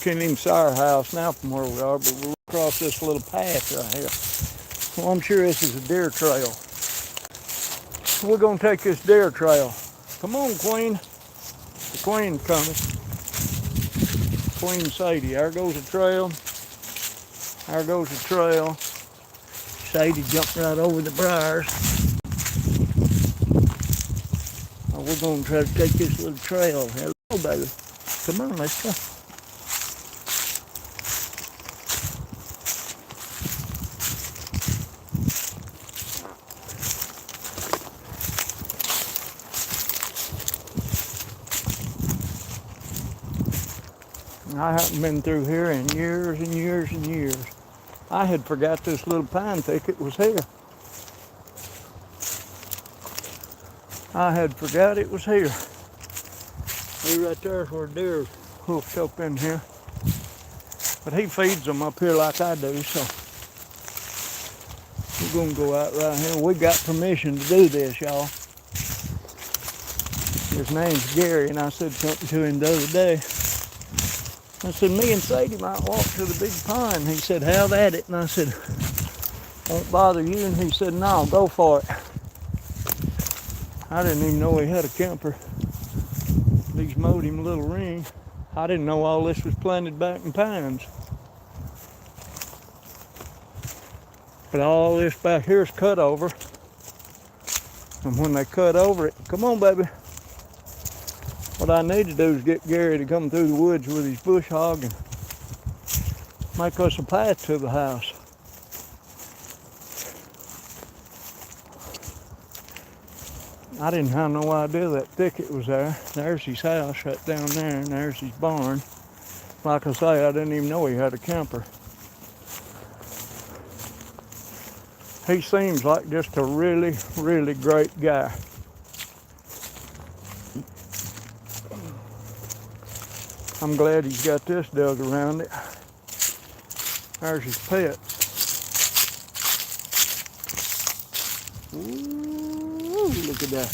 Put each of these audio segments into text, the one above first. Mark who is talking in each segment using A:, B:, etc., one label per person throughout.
A: Can't even see our house now from where we are, but we'll cross this little path right here. Well, I'm sure this is a deer trail. We're gonna take this deer trail. Come on, Queen. The Queen's coming. Queen Sadie. There goes the trail. There goes the trail. Sadie jumped right over the briars. Oh, we're gonna try to take this little trail. Hello, baby. Come on, let's go. I haven't been through here in years and years and years. I had forgot this little pine thicket was here. I had forgot it was here. See right there where deer hooked up in here. But he feeds them up here like I do, so we're gonna go out right here. We got permission to do this, y'all. His name's Gary, and I said something to him the other day. I said, me and Sadie might walk to the big pond. He said, have at it. And I said, won't bother you. And he said, no, go for it. I didn't even know he had a camper. He's mowed him a little ring. I didn't know all this was planted back in pines. But all this back here is cut over. And when they cut over it, come on, baby. What I need to do is get Gary to come through the woods with his bush hog and make us a path to the house. I didn't have no idea that thicket was there. There's his house right down there, and there's his barn. Like I say, I didn't even know he had a camper. He seems like just a really, really great guy. I'm glad he's got this dug around it. There's his pet. Ooh, look at that.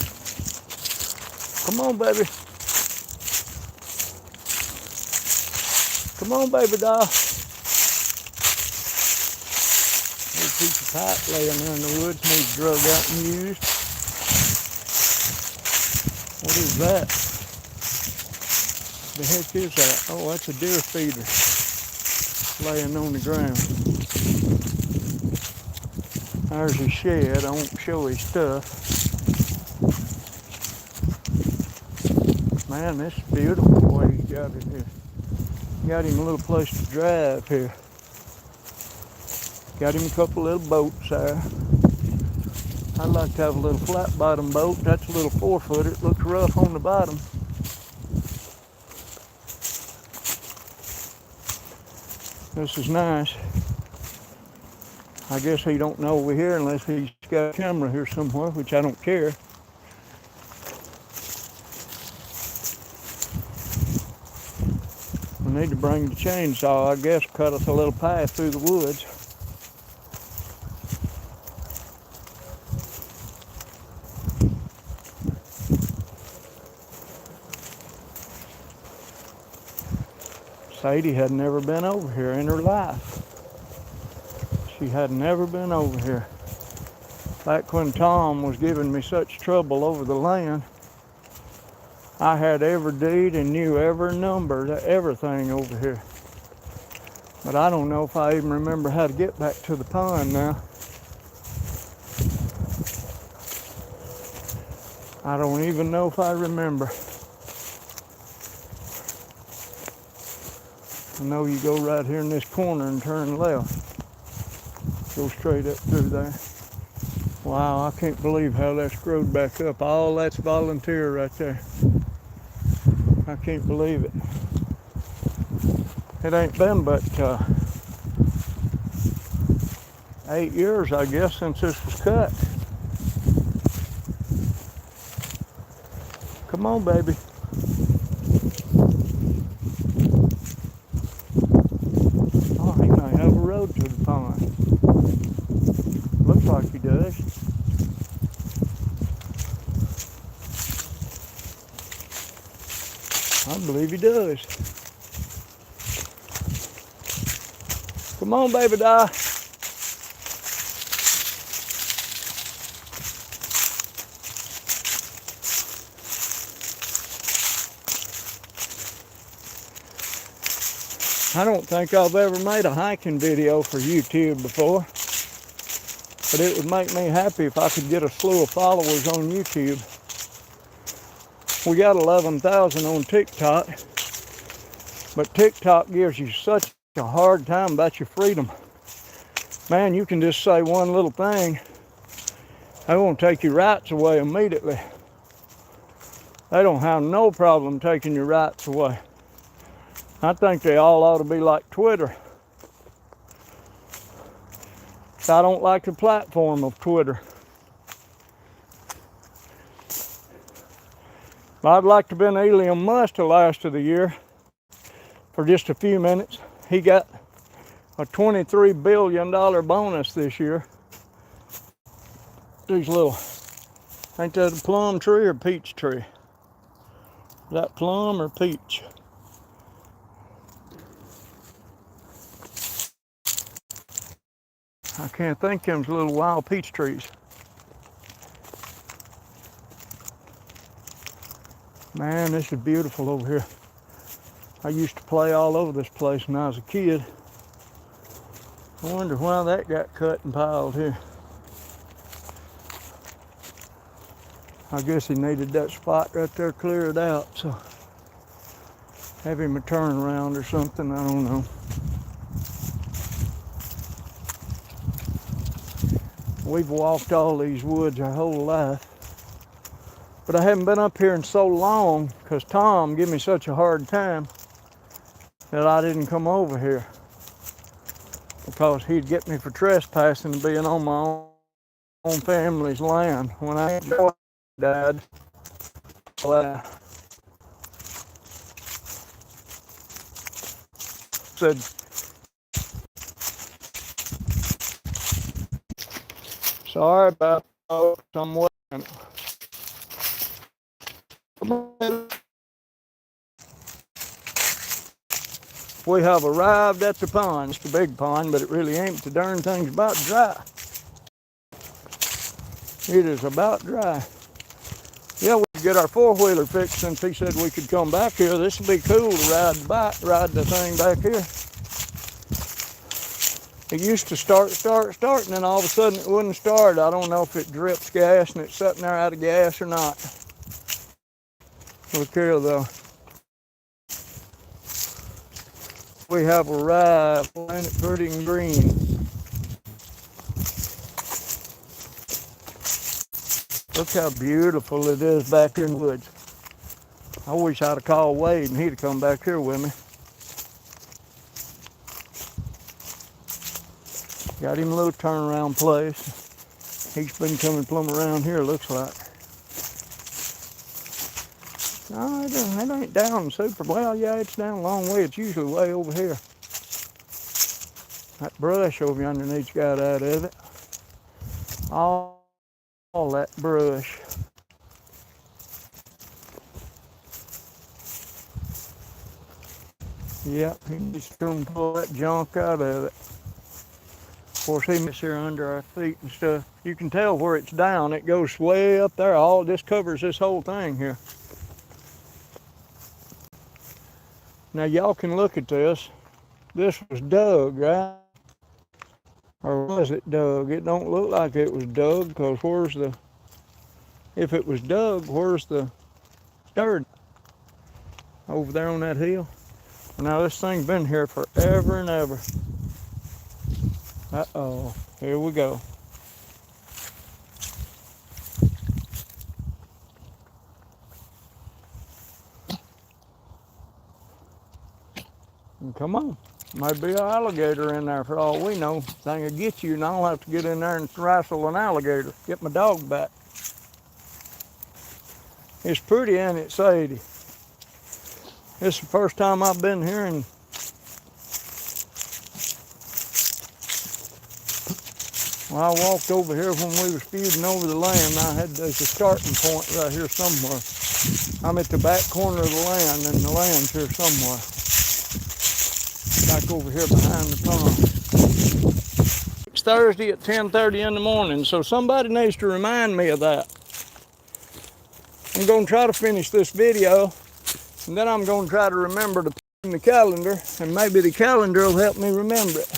A: Come on, baby. Come on, baby doll. There's a piece of pipe laying there in the woods, needs drug out and used. What is that? The heck is that? Oh, that's a deer feeder laying on the ground. There's his shed. I won't show his stuff. Man, this is beautiful the way he's got it here. Got him a little place to drive here. Got him a couple little boats there. I'd like to have a little flat bottom boat. That's a little 4-footer. It looks rough on the bottom. This is nice. I guess he don't know we're here unless he's got a camera here somewhere, which I don't care. We need to bring the chainsaw, I guess, cut us a little path through the woods. Sadie had never been over here in her life. She had never been over here. Back when Tom was giving me such trouble over the land, I had every deed and knew every number to everything over here. But I don't know if I even remember how to get back to the pond now. I don't even know if I remember. I know you go right here in this corner and turn left. Go straight up through there. Wow, I can't believe how that's growed back up. All that's volunteer right there. I can't believe it. It ain't been but 8 years, I guess, since this was cut. Come on, baby. Oh, he might have a road to the pond. Looks like he does. I believe he does. Come on, baby doll. I don't think I've ever made a hiking video for YouTube before, but it would make me happy if I could get a slew of followers on YouTube. We got 11,000 on TikTok, but TikTok gives you such a hard time about your freedom. Man, you can just say one little thing, they won't take your rights away immediately. They don't have no problem taking your rights away. I think they all ought to be like Twitter. I don't like the platform of Twitter. I'd like to have been Elon Musk the last of the year for just a few minutes. He got a $23 billion bonus this year. These little, ain't that a plum tree or peach tree? Is that plum or peach? I can't think of them little wild peach trees. Man, this is beautiful over here. I used to play all over this place when I was a kid. I wonder why that got cut and piled here. I guess he needed that spot right there cleared out, so have him a turnaround or something, I don't know. We've walked all these woods our whole life, but I haven't been up here in so long because Tom gave me such a hard time that I didn't come over here, because he'd get me for trespassing and being on my own family's land. When I died, said, sorry about someone. We have arrived at the pond. It's the big pond, but it really ain't. The darn thing's about dry. It is about dry. Yeah, we could get our four-wheeler fixed since he said we could come back here. This would be cool to ride the thing back here. It used to start, and then all of a sudden it wouldn't start. I don't know if it drips gas and it's sitting there out of gas or not. Look here though. We have arrived, Planet Pretty and Green. Look how beautiful it is back in the woods. I wish I'd have called Wade and he'd have come back here with me. Got him a little turnaround place. He's been coming plumb around here, looks like. No, it ain't down super well. Yeah, it's down a long way. It's usually way over here. That brush over underneath's got out of it. All that brush. Yep, he's going to pull that junk out of it. Of course, he gets here under our feet and stuff. You can tell where it's down. It goes way up there. All this covers this whole thing here. Now y'all can look at this. This was dug, right? Or was it dug? It don't look like it was dug, because where's the, if it was dug, where's the dirt? Over there on that hill. Now this thing's been here forever and ever. Uh-oh, here we go. And come on, might be an alligator in there for all we know. Thing will get you, and I'll have to get in there and wrestle an alligator. Get my dog back. It's pretty, ain't it, Sadie? It's the first time I've been here, and well, I walked over here when we were feuding over the land. There's a starting point right here somewhere. I'm at the back corner of the land, and the land's here somewhere. back over here behind the pond. It's Thursday at 10:30 in the morning, so somebody needs to remind me of that. I'm going to try to finish this video, and then I'm going to try to remember to put in the calendar, and maybe the calendar will help me remember it.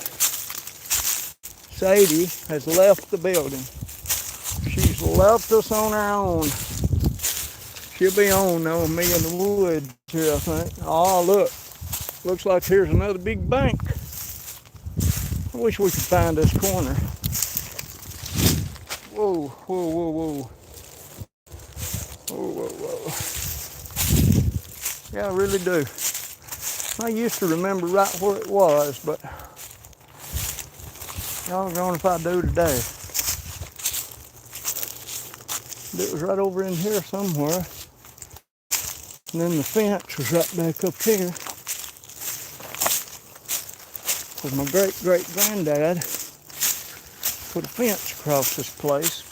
A: Sadie has left the building. She's left us on our own. She'll be on though, me in the woods here, I think. Oh, look. Looks like here's another big bank. I wish we could find this corner. Whoa, whoa, whoa, whoa. Whoa, whoa, whoa. Yeah, I really do. I used to remember right where it was, but doggone if I do today. It was right over in here somewhere. And then the fence was right back up here. Because my great-great-granddad put a fence across this place.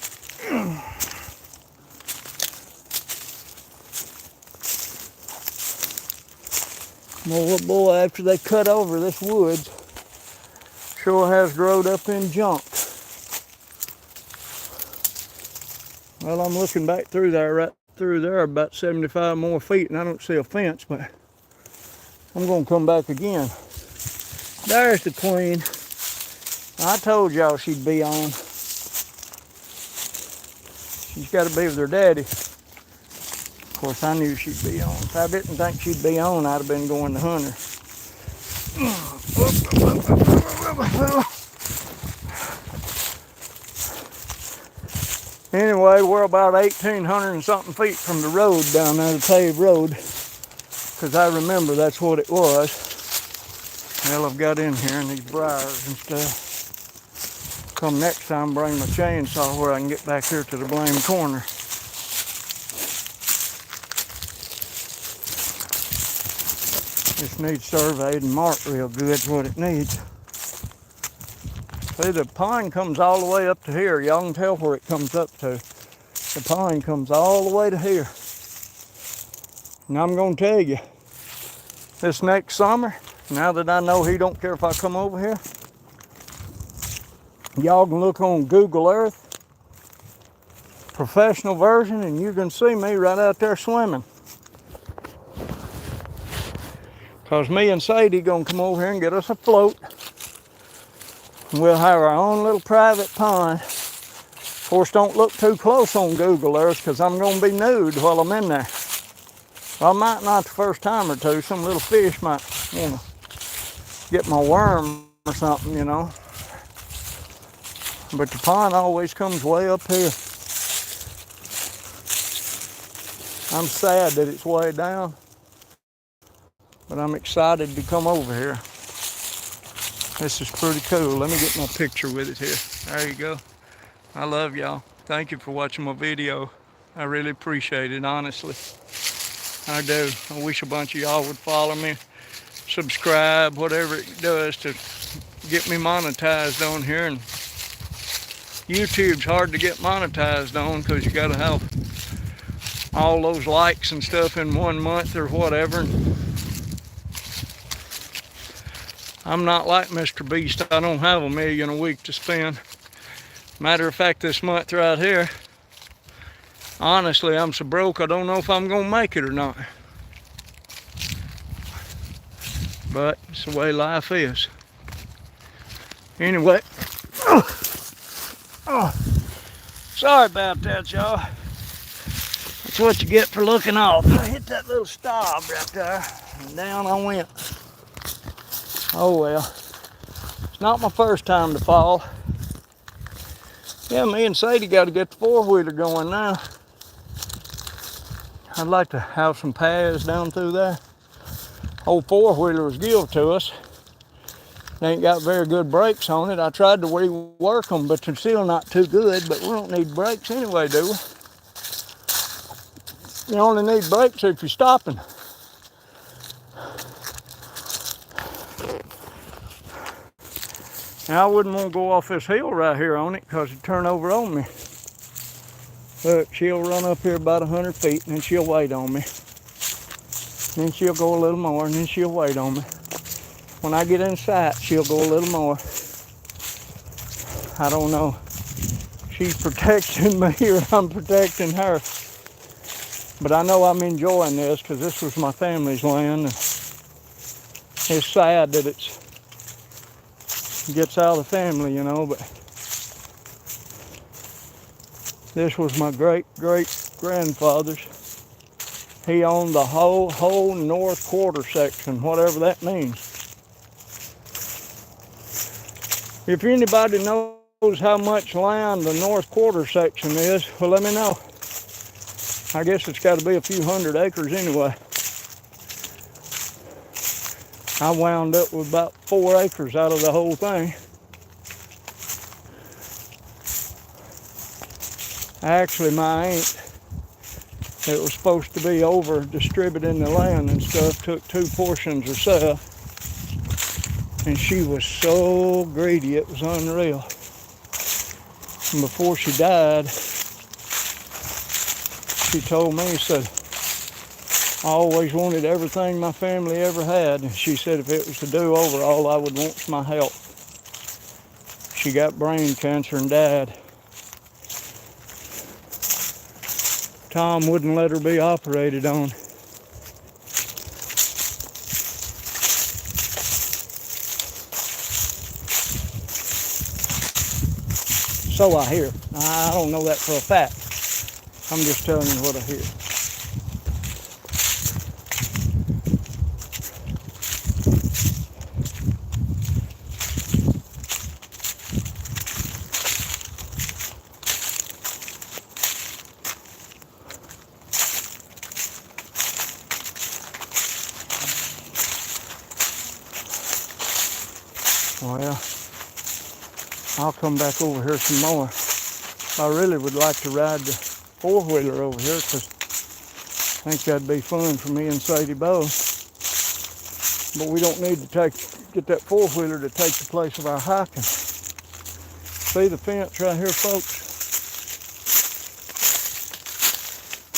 A: Well, boy, after they cut over this woods, sure has growed up in junk. Well, I'm looking back through there, right through there, about 75 more feet, and I don't see a fence, but I'm going to come back again. There's the queen. I told y'all she'd be on. She's got to be with her daddy. Of course, I knew she'd be on. If I didn't think she'd be on, I'd have been going to hunt her. Anyway, we're about 1,800 and something feet from the road down there, the paved road, because I remember that's what it was. Well, I've got in here in these briars and stuff. Come next time, bring my chainsaw where I can get back here to the blame corner. This needs surveyed and marked real good, is what it needs. See, the pond comes all the way up to here. Y'all can tell where it comes up to. The pond comes all the way to here. And I'm going to tell you, this next summer, now that I know he don't care if I come over here, y'all can look on Google Earth, professional version, and you can see me right out there swimming. Because me and Sadie going to come over here and get us a float. And we'll have our own little private pond. Of course, don't look too close on Google Earth because I'm going to be nude while I'm in there. Well, I might not the first time or two. Some little fish might, get my worm or something, But the pond always comes way up here. I'm sad that it's way down, but I'm excited to come over here. This is pretty cool. Let me get my picture with it here. There you go. I love y'all. Thank you for watching my video. I really appreciate it, honestly. I do. I wish a bunch of y'all would follow me, subscribe, whatever it does to get me monetized on here. And YouTube's hard to get monetized on because you got to have all those likes and stuff in 1 month or whatever. I'm not like Mr. Beast. I don't have $1 million a week to spend. Matter of fact, this month right here, honestly, I'm so broke I don't know if I'm gonna make it or not. But it's the way life is. Anyway, sorry about that, y'all. That's what you get for looking off. I hit that little stop right there, and down I went. Oh well, it's not my first time to fall. Yeah, me and Sadie got to get the four-wheeler going now. I'd like to have some paths down through there. Old four-wheeler was given to us. They ain't got very good brakes on it. I tried to rework them, but they're still not too good. But we don't need brakes anyway, do we? You only need brakes if you're stopping. Now, I wouldn't want to go off this hill right here on it because it'd turn over on me. Look, she'll run up here about 100 feet and then she'll wait on me. Then she'll go a little more and then she'll wait on me. when I get in sight, she'll go a little more. I don't know. She's protecting me or I'm protecting her. But I know I'm enjoying this because this was my family's land. And it's sad that it gets out of the family, you know, but this was my great-great-grandfather's. He owned the whole north quarter section, whatever that means. If anybody knows how much land the north quarter section is, well, let me know. I guess it's got to be a few hundred acres anyway. I wound up with about 4 acres out of the whole thing. Actually, my aunt, that was supposed to be over distributing the land and stuff, took 2 portions herself. And she was so greedy, it was unreal. And before she died, she told me, said, I always wanted everything my family ever had. And she said if it was to do over, all I would want's my health. She got brain cancer and died. Tom wouldn't let her be operated on. So I hear. I don't know that for a fact. I'm just telling you what I hear. Well, I'll come back over here some more. I really would like to ride the 4-wheeler over here because I think that'd be fun for me and Sadie both. But we don't need to get that 4-wheeler to take the place of our hiking. See the fence right here, folks?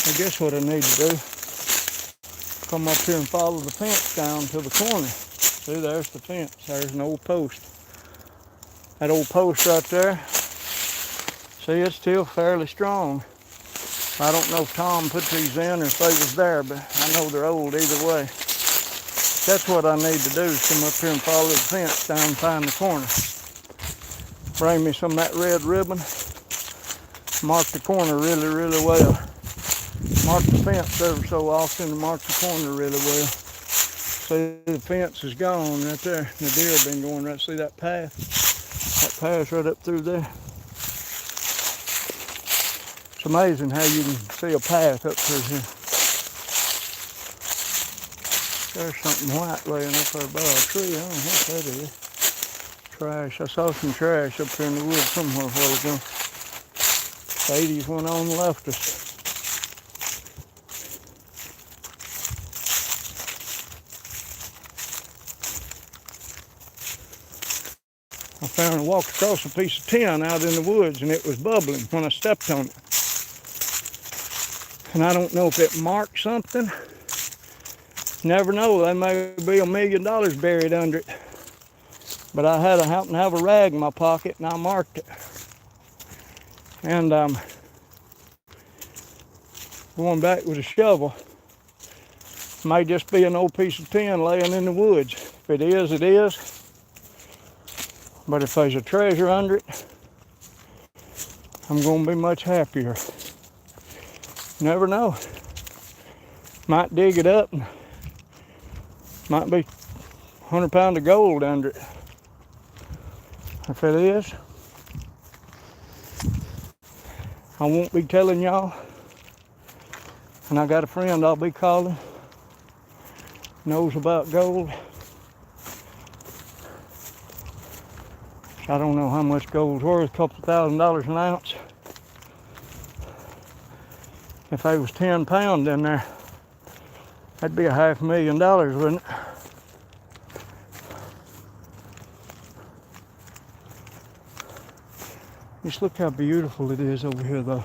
A: I guess what I need to do, come up here and follow the fence down to the corner. See, there's the fence. There's an old post. That old post right there, see, it's still fairly strong. I don't know if Tom put these in or if they was there, but I know they're old either way. That's what I need to do, is come up here and follow the fence down and find the corner. Bring me some of that red ribbon. Mark the corner really, really well. Mark the fence ever so often and mark the corner really well. See, the fence is gone right there. The deer have been going right, see that path? That path right up through there. It's amazing how you can see a path up through here. There's something white laying up there by a tree. I don't know what that is. Trash. I saw some trash up here in the woods somewhere a while ago. The 80s went on and left us. I walked across a piece of tin out in the woods and it was bubbling when I stepped on it. And I don't know if it marked something. Never know, there may be $1 million buried under it. But I happened to have a rag in my pocket and I marked it. And going back with a shovel. May just be an old piece of tin laying in the woods. If it is, it is. But if there's a treasure under it, I'm going to be much happier. Never know. Might dig it up and might be 100 pounds of gold under it. If it is, I won't be telling y'all. And I got a friend I'll be calling, knows about gold. I don't know how much gold's worth, a couple $1,000s an ounce. If there was 10 pounds in there, that'd be $500,000, wouldn't it? Just look how beautiful it is over here, though.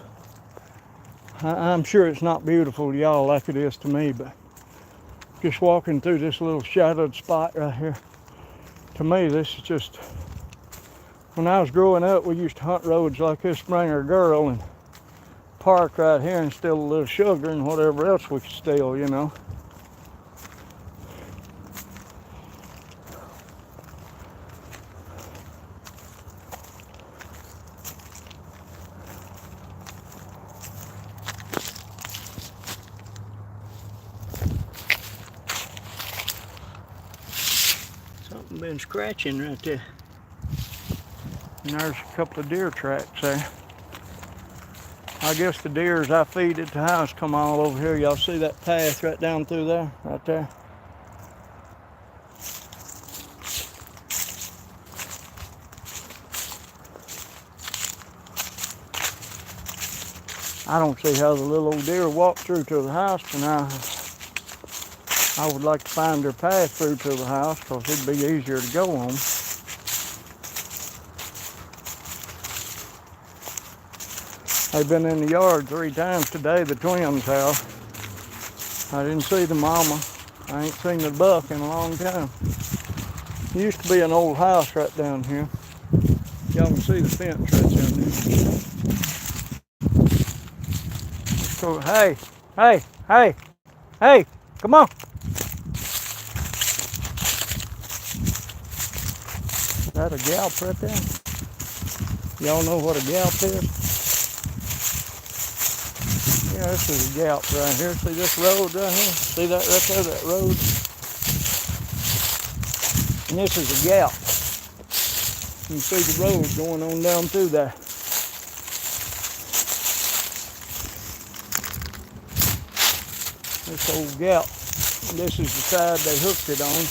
A: I'm sure it's not beautiful to y'all like it is to me, but just walking through this little shadowed spot right here, To me, this is just, when I was growing up, we used to hunt roads like this, bring our girl and park right here and steal a little sugar and whatever else we could steal, you know. Something been scratching right there. And there's a couple of deer tracks there. I guess the deers I feed at the house come all over here. Y'all see that path right down through there? Right there. I don't see how the little old deer walk through to the house, but I would like to find their path through to the house because it'd be easier to go on. They've been in the yard 3 times today, the twins have. I didn't see the mama. I ain't seen the buck in a long time. There used to be an old house right down here. Y'all can see the fence right down there. So, hey, come on. Is that a galp right there? Y'all know what a galp is? Yeah, this is a galp right here. See this road right here? See that right there, that road? And this is a galp. You can see the road going on down through there. This old galp. This is the side they hooked it on.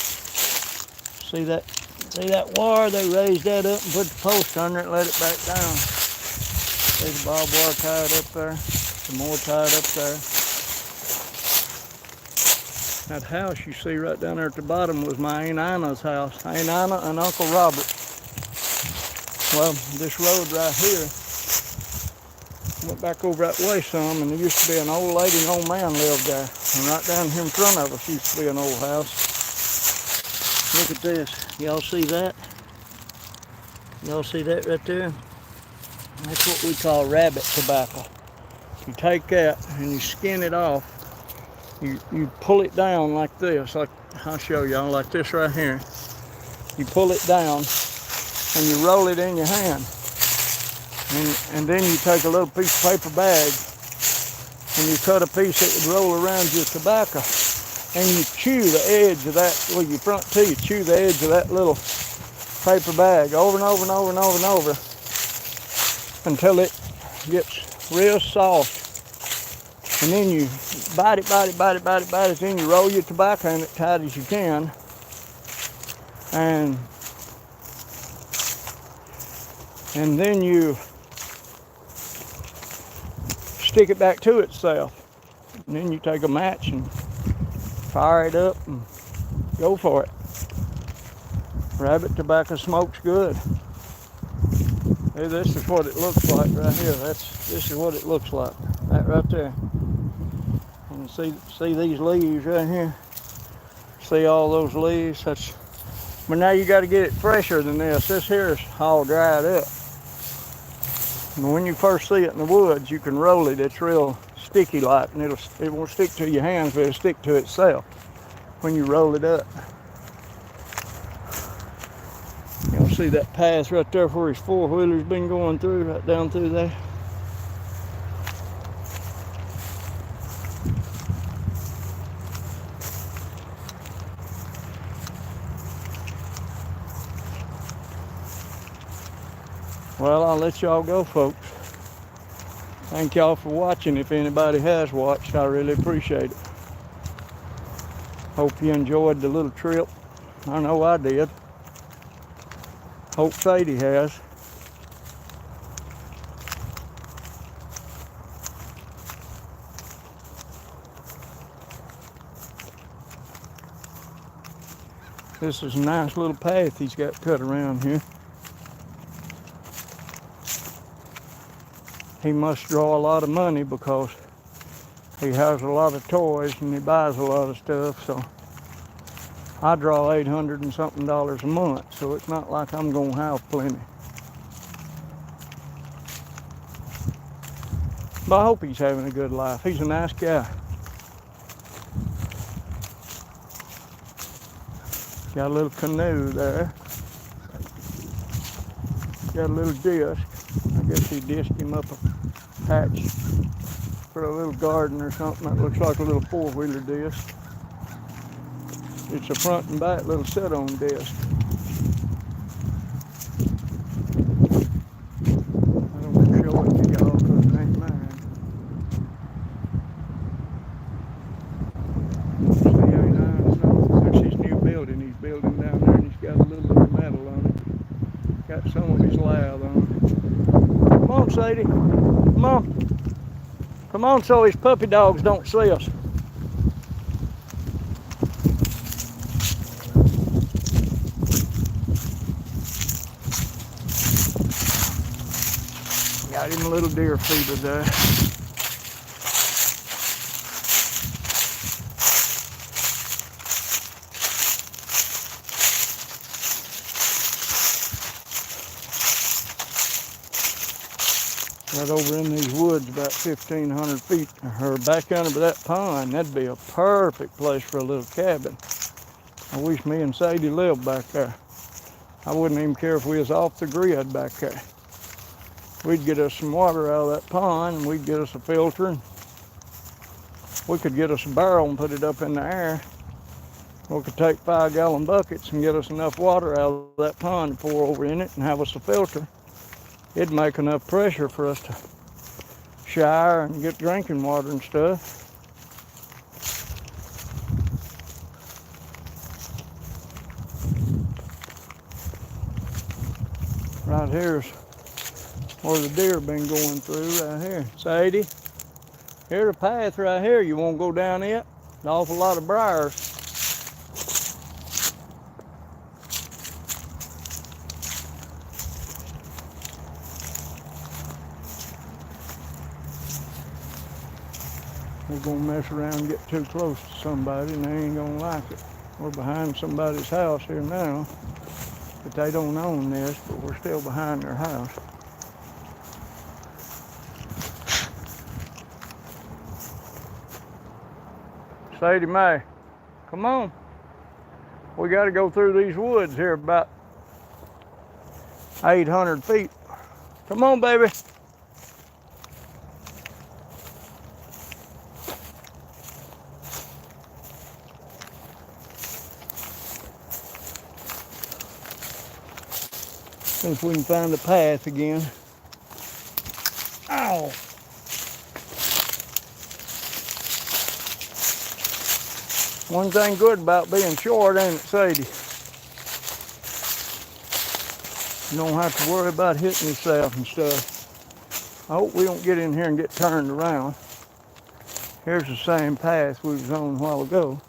A: See that? See that wire? They raised that up and put the post under it and let it back down. There's the barbed wire tied up there. Some more tied up there. That house you see right down there at the bottom was my Aunt Anna's house. Aunt Anna and Uncle Robert. Well, this road right here went back over that way some, and there used to be an old lady and old man lived there. And right down here in front of us used to be an old house. Look at this. Y'all see that? Y'all see that right there? That's what we call rabbit tobacco. You take that and you skin it off. You pull it down like this, like I'll show y'all, like this right here. You pull it down and you roll it in your hand. And then you take a little piece of paper bag and you cut a piece that would roll around your tobacco. And you chew the edge of that, with your front teeth, chew the edge of that little paper bag over and over and over and over and over until it gets real soft. And then you bite it, then you roll your tobacco in it tight as you can. And then you stick it back to itself. And then you take a match and fire it up and go for it. Rabbit tobacco smokes good. Hey, this is what it looks like right here. This is what it looks like. That right there. And see these leaves right here? See all those leaves? But now you got to get it fresher than this. This here is all dried up. And when you first see it in the woods, you can roll it. It's real sticky like, and it won't stick to your hands, but it'll stick to itself when you roll it up. You'll see that path right there where his 4-wheeler's been going through, right down through there. Well, I'll let y'all go, folks. Thank y'all for watching. If anybody has watched, I really appreciate it. Hope you enjoyed the little trip. I know I did. Hope Sadie has. This is a nice little path he's got cut around here. He must draw a lot of money because he has a lot of toys and he buys a lot of stuff, so I draw $800 and something a month, so it's not like I'm gonna have plenty. But I hope he's having a good life. He's a nice guy. Got a little canoe there. Got a little disc. I guess he disced him up a patch for a little garden or something. That looks like a little four-wheeler disc. It's a front and back little set-on disc. I don't want to show it to y'all because it ain't mine. See how he knows? There's his new building he's building down there, and he's got a little bit of metal on it. Got some of his lath on it. Come on, Sadie. Come on. Come on so his puppy dogs don't see us. Got him a little deer feeder there. Right over in these woods about 1,500 feet, or back under that pond, that'd be a perfect place for a little cabin. I wish me and Sadie lived back there. I wouldn't even care if we was off the grid back there. We'd get us some water out of that pond, and we'd get us a filter, and we could get us a barrel and put it up in the air. We could take 5-gallon buckets and get us enough water out of that pond to pour over in it and have us a filter. It'd make enough pressure for us to shower and get drinking water and stuff. Right here's where the deer been going through right here. Sadie, here's a path right here. You won't go down it? An awful lot of briars. We're gonna mess around and get too close to somebody and they ain't gonna like it. We're behind somebody's house here now, but they don't own this, but we're still behind their house. Sadie Mae, come on. We gotta go through these woods here about 800 feet. Come on, baby. See if we can find the path again. Ow! One thing good about being short, ain't it, Sadie? You don't have to worry about hitting yourself and stuff. I hope we don't get in here and get turned around. Here's the same path we was on a while ago.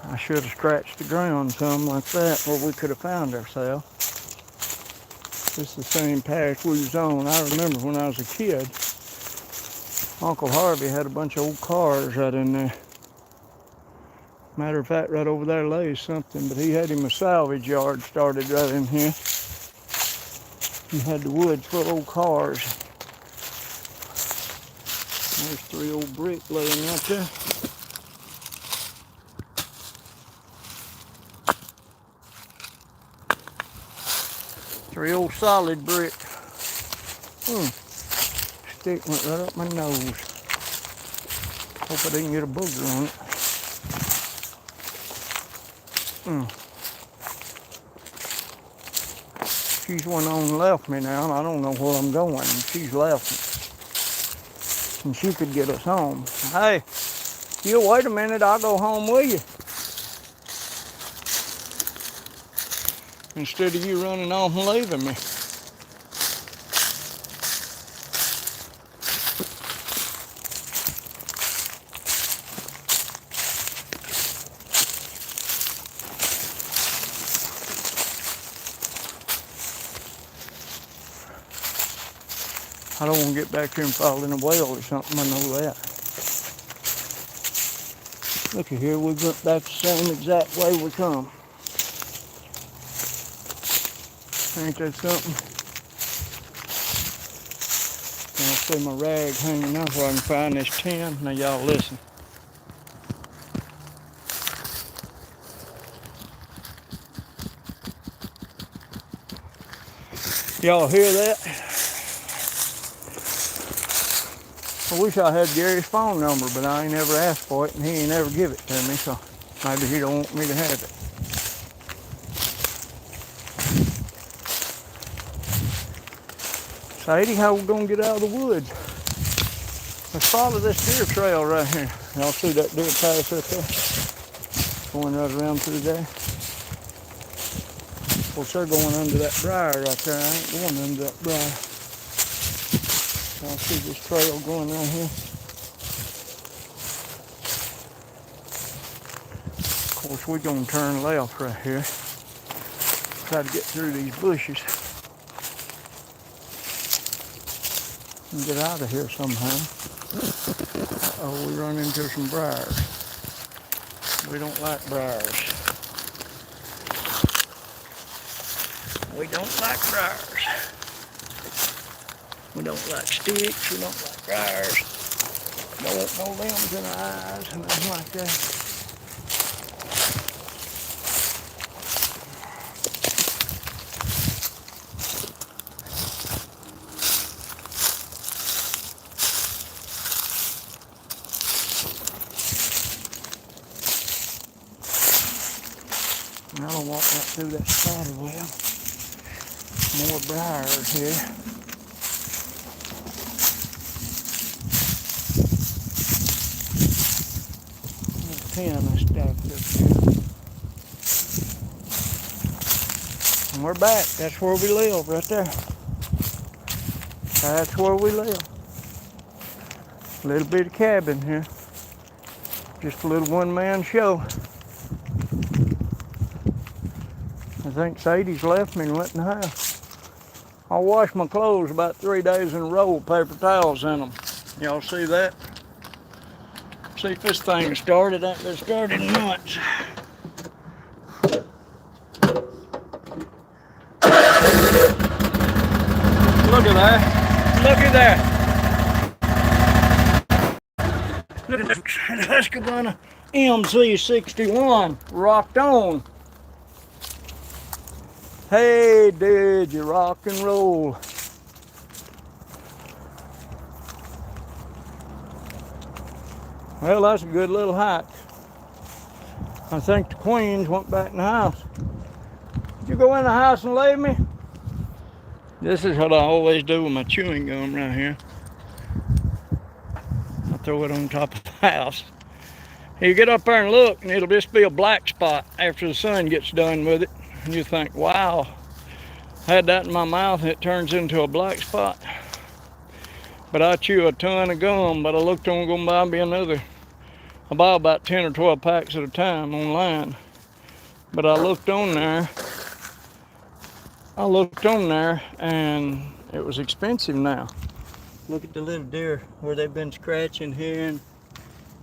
A: I should have scratched the ground some like that where we could have found ourselves. This is the same path we was on. I remember when I was a kid, Uncle Harvey had a bunch of old cars right in there. Matter of fact, right over there lays something, but he had him a salvage yard started right in here. He had the woods full of old cars. There's 3 old bricks laying right there. Three old solid brick. Stick went right up my nose. Hope I didn't get a booger on it. She's one on and left me now, and I don't know where I'm going. She's left me. And she could get us home. Hey, you wait a minute, I'll go home with you. Instead of you running off and leaving me. I don't want to get back here and fall in a well or something, I know that. Look at here, we went back the same exact way we come. Ain't that something? I'll see my rag hanging out where I can find this tin. Now y'all listen. Y'all hear that? I wish I had Gary's phone number, but I ain't never asked for it, and he ain't ever give it to me, so maybe he don't want me to have it. Sadie, how we gonna get out of the woods? Let's follow this deer trail right here. Y'all see that deer pass right there? Going right around through there. Of course, they're going under that briar right there. I ain't going under that briar. Y'all see this trail going right here? Of course, we're gonna turn left right here. Try to get through these bushes and get out of here somehow. Uh-oh, we run into some briars. We don't like briars. We don't like briars. We don't like sticks. We don't like briars. Don't want no limbs in our eyes and nothing like that. And I'll walk right through that spider web. More briars here. Tin I stacked up here. And we're back. That's where we live, right there. That's where we live. A little bitty cabin here. Just a little one-man show. I think Sadie's left me and went in the house. I wash my clothes about 3 days in a row with paper towels in them. Y'all see that? See if this thing started. Ain't been started in months. Look at that. Look at that. Look at that Husqvarna MZ61 rocked on. Hey, did you rock and roll? Well, that's a good little hike. I think the queens went back in the house. Did you go in the house and leave me? This is what I always do with my chewing gum right here. I throw it on top of the house. You get up there and look, and it'll just be a black spot after the sun gets done with it. And you think, wow, I had that in my mouth and it turns into a black spot. But I chew a ton of gum, but I looked on going to buy me another. I buy about 10 or 12 packs at a time online. But I looked on there and it was expensive now. Look at the little deer where they've been scratching here, and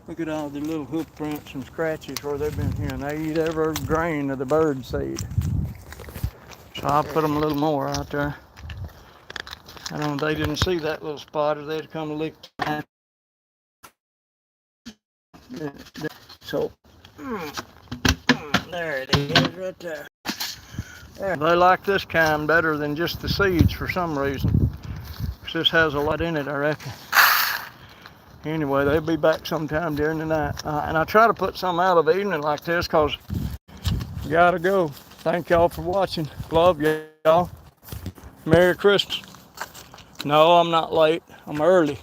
A: look at all the little hoof prints and scratches where they've been here, and they eat every grain of the bird seed. So I'll put them a little more out there. I don't know, they didn't see that little spot, or they'd come and lick that. So, there it is right there. They like this kind better than just the seeds for some reason. Because this has a lot in it, I reckon. Anyway, they'll be back sometime during the night. And I try to put some out of the evening like this because you gotta go. Thank y'all for watching. Love y'all. Merry Christmas. No, I'm not late. I'm early.